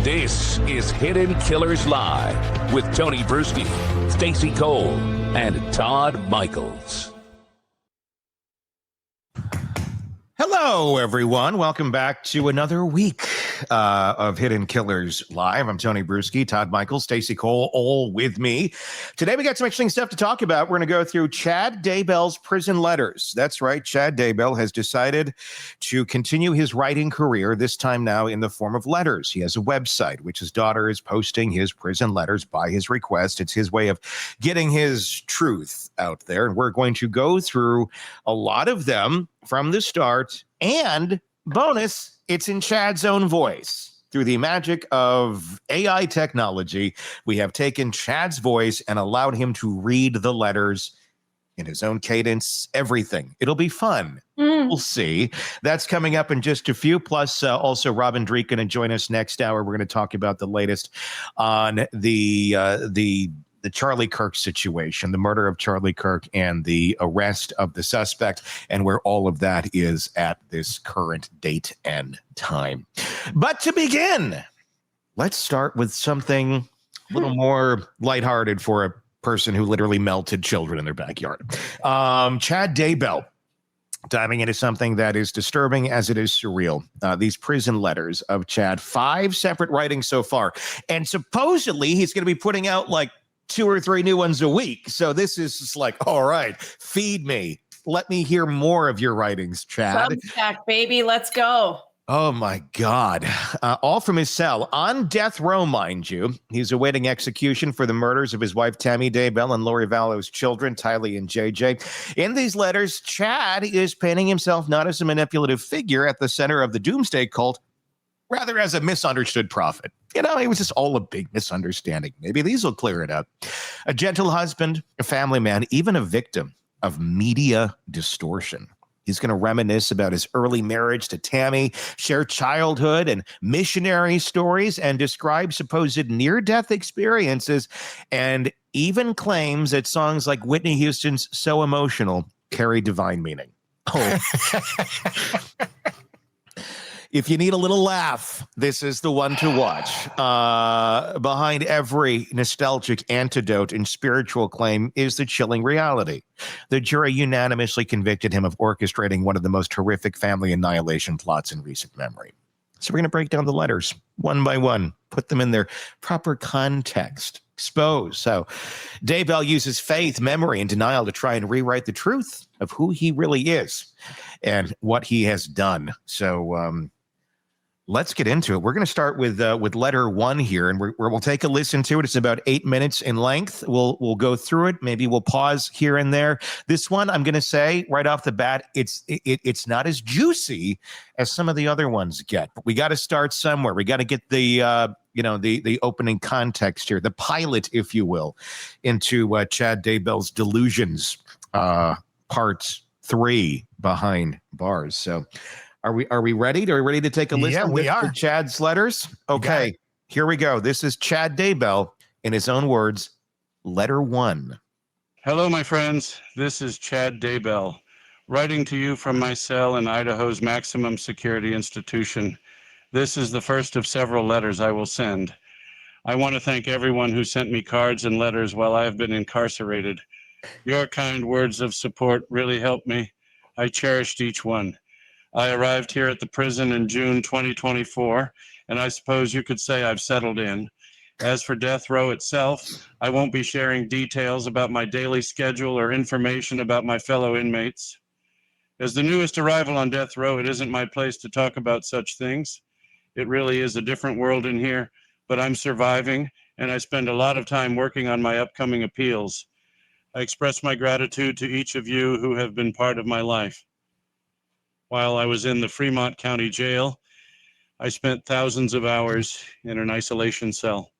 This is Hidden Killers Live with Tony Brueski, Stacy Cole, and Todd Michaels. Hello, everyone. Welcome back to another week of Hidden Killers Live. I'm Tony Brueski, Todd Michaels, Stacy Cole, all with me. Today, we got some interesting stuff to talk about. We're going to go through Chad Daybell's prison letters. That's right. Chad Daybell has decided to continue his writing career, this time now in the form of letters. He has a website, which his daughter is posting his prison letters by his request. It's his way of getting his truth out there. And we're going to go through a lot of them from the start, and bonus, it's in Chad's own voice. Through the magic of AI technology, we have taken Chad's voice and allowed him to read the letters in his own cadence, everything. It'll be fun. We'll see. That's coming up in just a few. Plus, also Robin Dreek going to join us next hour. We're going to talk about the latest on the Charlie Kirk situation, the murder of Charlie Kirk and the arrest of the suspect, and where all of that is at this current date and time. But to begin, let's start with something a little more lighthearted for a person who literally melted children in their backyard. Chad Daybell diving into something that is disturbing as it is surreal. These prison letters of Chad, 5 separate writings so far. And supposedly he's going to be putting out like 2 or 3 new ones a week. So this is just like, all right, feed me. Let me hear more of your writings, Chad. Substack, baby, let's go. Oh, my God. All from his cell on death row, mind you. He's awaiting execution for the murders of his wife, Tammy Daybell, and Lori Vallow's children, Tylee and JJ. In these letters, Chad is painting himself not as a manipulative figure at the center of the doomsday cult, rather as a misunderstood prophet. You know, it was just all a big misunderstanding. Maybe these will clear it up. A gentle husband, a family man, even a victim of media distortion. He's going to reminisce about his early marriage to Tammy, share childhood and missionary stories, and describe supposed near-death experiences, and even claims that songs like Whitney Houston's So Emotional carry divine meaning. Oh. If you need a little laugh, this is the one to watch. Behind every nostalgic antidote and spiritual claim is the chilling reality. The jury unanimously convicted him of orchestrating one of the most horrific family annihilation plots in recent memory. So we're going to break down the letters one by one, put them in their proper context, expose how Daybell uses faith, memory, and denial to try and rewrite the truth of who he really is and what he has done. So, let's get into it. We're going to start with letter 1 here, and we'll take a listen to it. It's about 8 minutes in length. We'll go through it. Maybe we'll pause here and there. This one, I'm going to say right off the bat, it's not as juicy as some of the other ones get. But we got to start somewhere. We got to get the opening context here, the pilot, if you will, into Chad Daybell's Delusions, part 3, Behind Bars. So. Are we ready? Are we ready to take a listen? Yeah, we are. Chad's letters? Okay, here we go. This is Chad Daybell, in his own words, letter 1. Hello, my friends. This is Chad Daybell, writing to you from my cell in Idaho's maximum security institution. This is the first of several letters I will send. I want to thank everyone who sent me cards and letters while I have been incarcerated. Your kind words of support really helped me. I cherished each one. I arrived here at the prison in June 2024, and I suppose you could say I've settled in. As for death row itself, I won't be sharing details about my daily schedule or information about my fellow inmates. As the newest arrival on death row, it isn't my place to talk about such things. It really is a different world in here, but I'm surviving, and I spend a lot of time working on my upcoming appeals. I express my gratitude to each of you who have been part of my life. While I was in the Fremont County Jail, I spent thousands of hours in an isolation cell.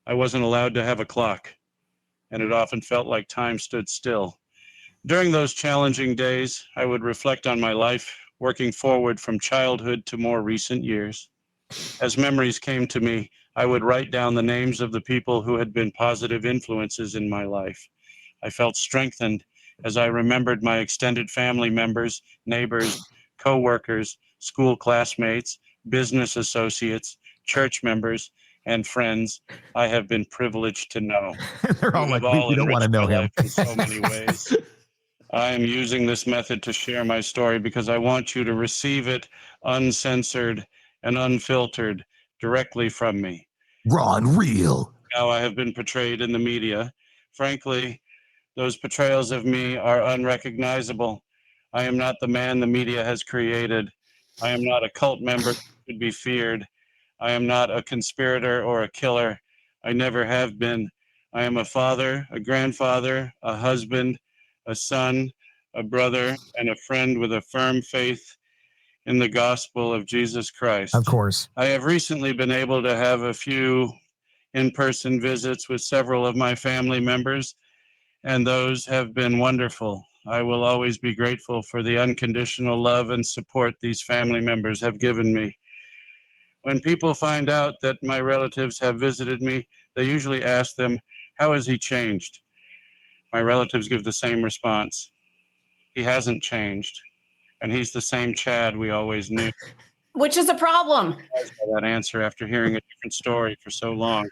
I wasn't allowed to have a clock, and it often felt like time stood still. During those challenging days, I would reflect on my life, working forward from childhood to more recent years. As memories came to me, I would write down the names of the people who had been positive influences in my life. I felt strengthened as I remembered my extended family members, neighbors, co-workers, school classmates, business associates, church members, and friends I have been privileged to know. They're all You like, have we don't want to enriched know my him. life in so many ways. I am using this method to share my story because I want you to receive it uncensored and unfiltered directly from me. Raw and real. How I have been portrayed in the media. Frankly, those portrayals of me are unrecognizable. I am not the man the media has created. I am not a cult member that should be feared. I am not a conspirator or a killer. I never have been. I am a father, a grandfather, a husband, a son, a brother, and a friend with a firm faith in the gospel of Jesus Christ. Of course. I have recently been able to have a few in-person visits with several of my family members, and those have been wonderful. I will always be grateful for the unconditional love and support these family members have given me. When people find out that my relatives have visited me, they usually ask them, "How has he changed?" My relatives give the same response. He hasn't changed, and he's the same Chad we always knew. Which is a problem. That answer after hearing a different story for so long.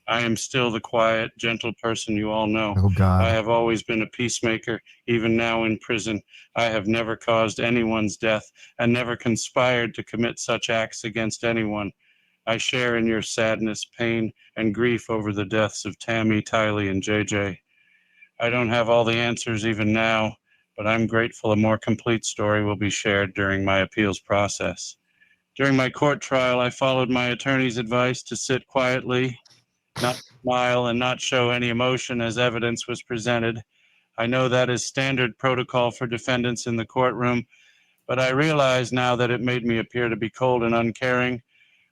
I am still the quiet, gentle person you all know. Oh, God. I have always been a peacemaker, even now in prison. I have never caused anyone's death and never conspired to commit such acts against anyone. I share in your sadness, pain, and grief over the deaths of Tammy, Tylee, and JJ. I don't have all the answers even now, but I'm grateful a more complete story will be shared during my appeals process. During my court trial, I followed my attorney's advice to sit quietly, not smile, and not show any emotion as evidence was presented. I know that is standard protocol for defendants in the courtroom, but I realize now that it made me appear to be cold and uncaring,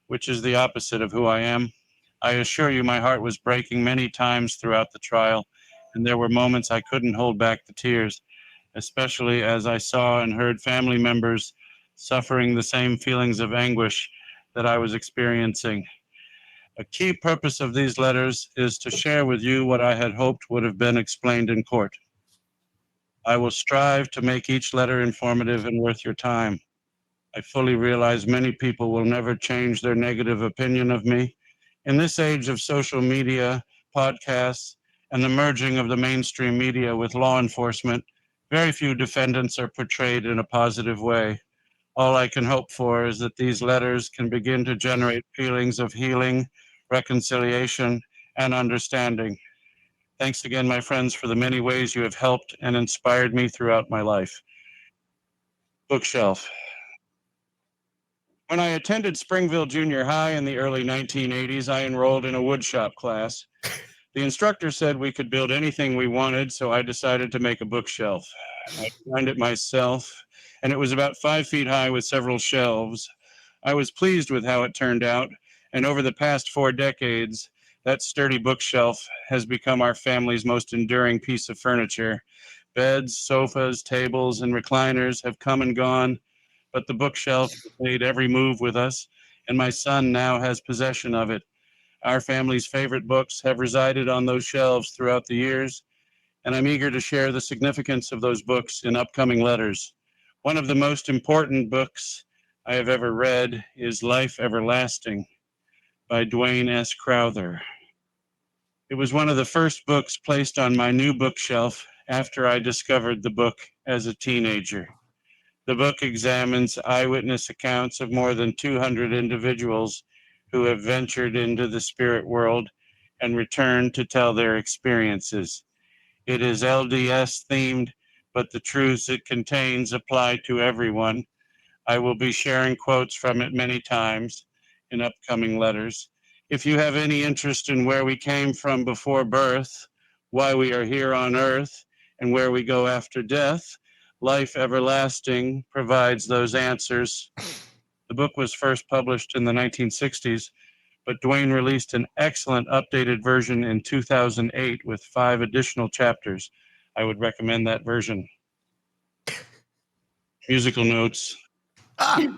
which is the opposite of who I am. I assure you my heart was breaking many times throughout the trial, and there were moments I couldn't hold back the tears, especially as I saw and heard family members suffering the same feelings of anguish that I was experiencing. A key purpose of these letters is to share with you what I had hoped would have been explained in court. I will strive to make each letter informative and worth your time. I fully realize many people will never change their negative opinion of me. In this age of social media, podcasts, and the merging of the mainstream media with law enforcement, very few defendants are portrayed in a positive way. All I can hope for is that these letters can begin to generate feelings of healing, reconciliation, and understanding. Thanks again, my friends, for the many ways you have helped and inspired me throughout my life. Bookshelf. When I attended Springville Junior High in the early 1980s, I enrolled in a woodshop class. The instructor said we could build anything we wanted, so I decided to make a bookshelf. I designed it myself, and it was about 5 feet high with several shelves. I was pleased with how it turned out, and over the past 4 decades, that sturdy bookshelf has become our family's most enduring piece of furniture. Beds, sofas, tables, and recliners have come and gone, but the bookshelf has made every move with us, and my son now has possession of it. Our family's favorite books have resided on those shelves throughout the years, and I'm eager to share the significance of those books in upcoming letters. One of the most important books I have ever read is Life Everlasting by Dwayne S. Crowther. It was one of the first books placed on my new bookshelf after I discovered the book as a teenager. The book examines eyewitness accounts of more than 200 individuals who have ventured into the spirit world and returned to tell their experiences. It is LDS themed, but the truths it contains apply to everyone. I will be sharing quotes from it many times in upcoming letters. If you have any interest in where we came from before birth, why we are here on earth, and where we go after death, Life Everlasting provides those answers. The book was first published in the 1960s, but Dwayne released an excellent updated version in 2008 with 5 additional chapters. I would recommend that version. Musical notes. I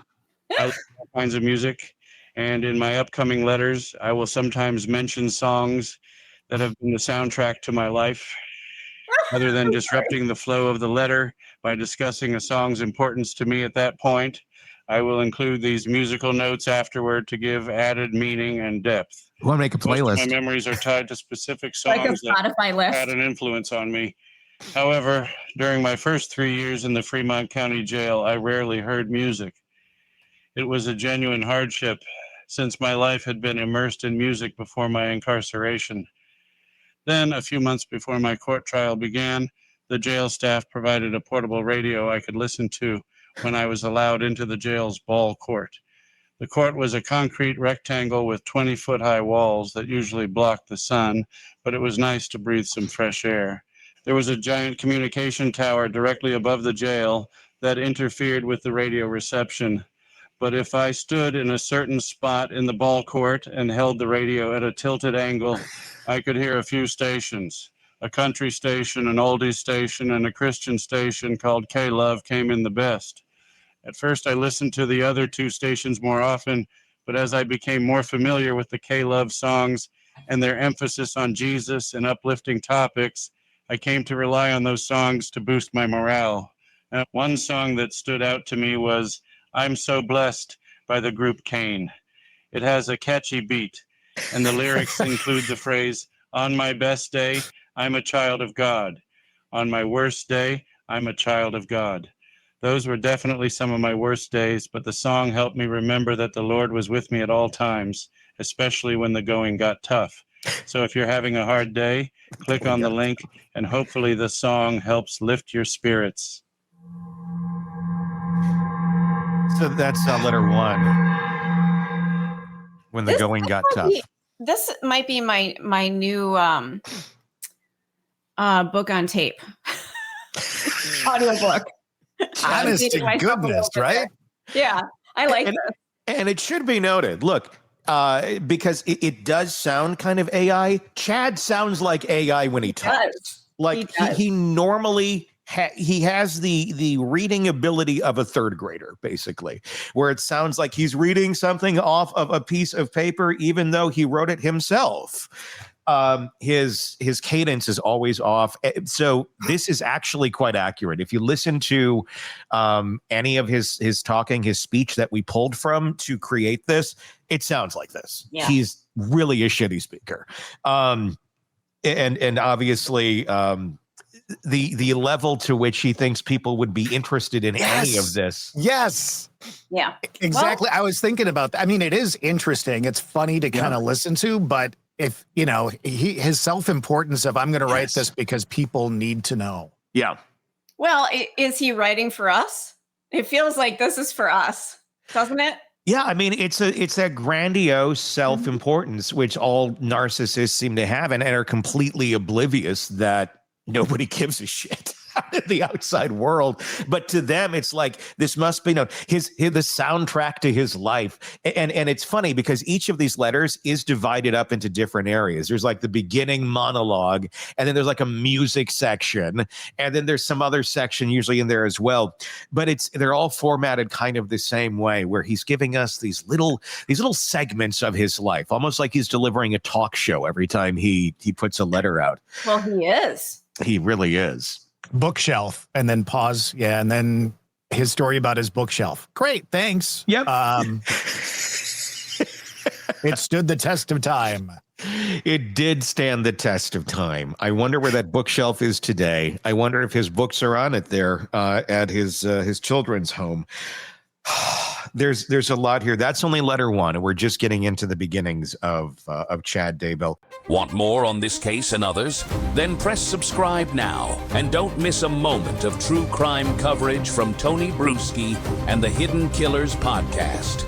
like all kinds of music, and in my upcoming letters, I will sometimes mention songs that have been the soundtrack to my life. Rather than disrupting the flow of the letter by discussing a song's importance to me at that point, I will include these musical notes afterward to give added meaning and depth. You want to make a Most of playlist? my memories are tied to specific Like a songs that Spotify had list. an influence on me. However, during my first 3 years in the Fremont County Jail, I rarely heard music. It was a genuine hardship since my life had been immersed in music before my incarceration. Then, a few months before my court trial began, the jail staff provided a portable radio I could listen to when I was allowed into the jail's ball court. The court was a concrete rectangle with 20-foot-high walls that usually blocked the sun, but it was nice to breathe some fresh air. There was a giant communication tower directly above the jail that interfered with the radio reception. But if I stood in a certain spot in the ball court and held the radio at a tilted angle, I could hear a few stations. A country station, an oldies station, and a Christian station called K-Love came in the best. At first, I listened to the other two stations more often, but as I became more familiar with the K-Love songs and their emphasis on Jesus and uplifting topics, I came to rely on those songs to boost my morale. And one song that stood out to me was I'm So Blessed by the group Cain. It has a catchy beat, and the lyrics include the phrase, on my best day, I'm a child of God. On my worst day, I'm a child of God. Those were definitely some of my worst days, but the song helped me remember that the Lord was with me at all times, especially when the going got tough. So if you're having a hard day, click on the link, and hopefully the song helps lift your spirits. So that's letter one. When the going got tough. This might be my new book on tape. Audiobook. Honest to goodness, right? Yeah, I like this. And it should be noted, look, because it does sound kind of AI. Chad sounds like AI when he talks. Like he normally he has the reading ability of a third grader, basically, where it sounds like he's reading something off of a piece of paper, even though he wrote it himself. His cadence is always off. So this is actually quite accurate. If you listen to any of his talking, his speech that we pulled from to create this, it sounds like this. Yeah. He's really a shitty speaker. And obviously the level to which he thinks people would be interested in any of this. Yes. Yeah. Exactly. Well, I was thinking about that. I mean, it is interesting. It's funny to kind of listen to, but if, you know, his self-importance of I'm going to write this because people need to know. Yeah. Well, is he writing for us? It feels like this is for us, doesn't it? Yeah, I mean, it's that grandiose self-importance, which all narcissists seem to have and are completely oblivious that nobody gives a shit in the outside world. But to them, it's like, this must be known. The soundtrack to his life. And it's funny because each of these letters is divided up into different areas. There's like the beginning monologue, and then there's like a music section, and then there's some other section usually in there as well. But they're all formatted kind of the same way, where he's giving us these little segments of his life, almost like he's delivering a talk show every time he puts a letter out. Well, he is. He really is. Bookshelf, and then pause. Yeah. And then his story about his bookshelf. Great. Thanks. Yep. It stood the test of time. It did stand the test of time. I wonder where that bookshelf is today. I wonder if his books are on it there at his children's home. There's a lot here. That's only letter one, and we're just getting into the beginnings of Chad Daybell. Want more on this case and others? Then press subscribe now and don't miss a moment of true crime coverage from Tony Brueski and the Hidden Killers podcast.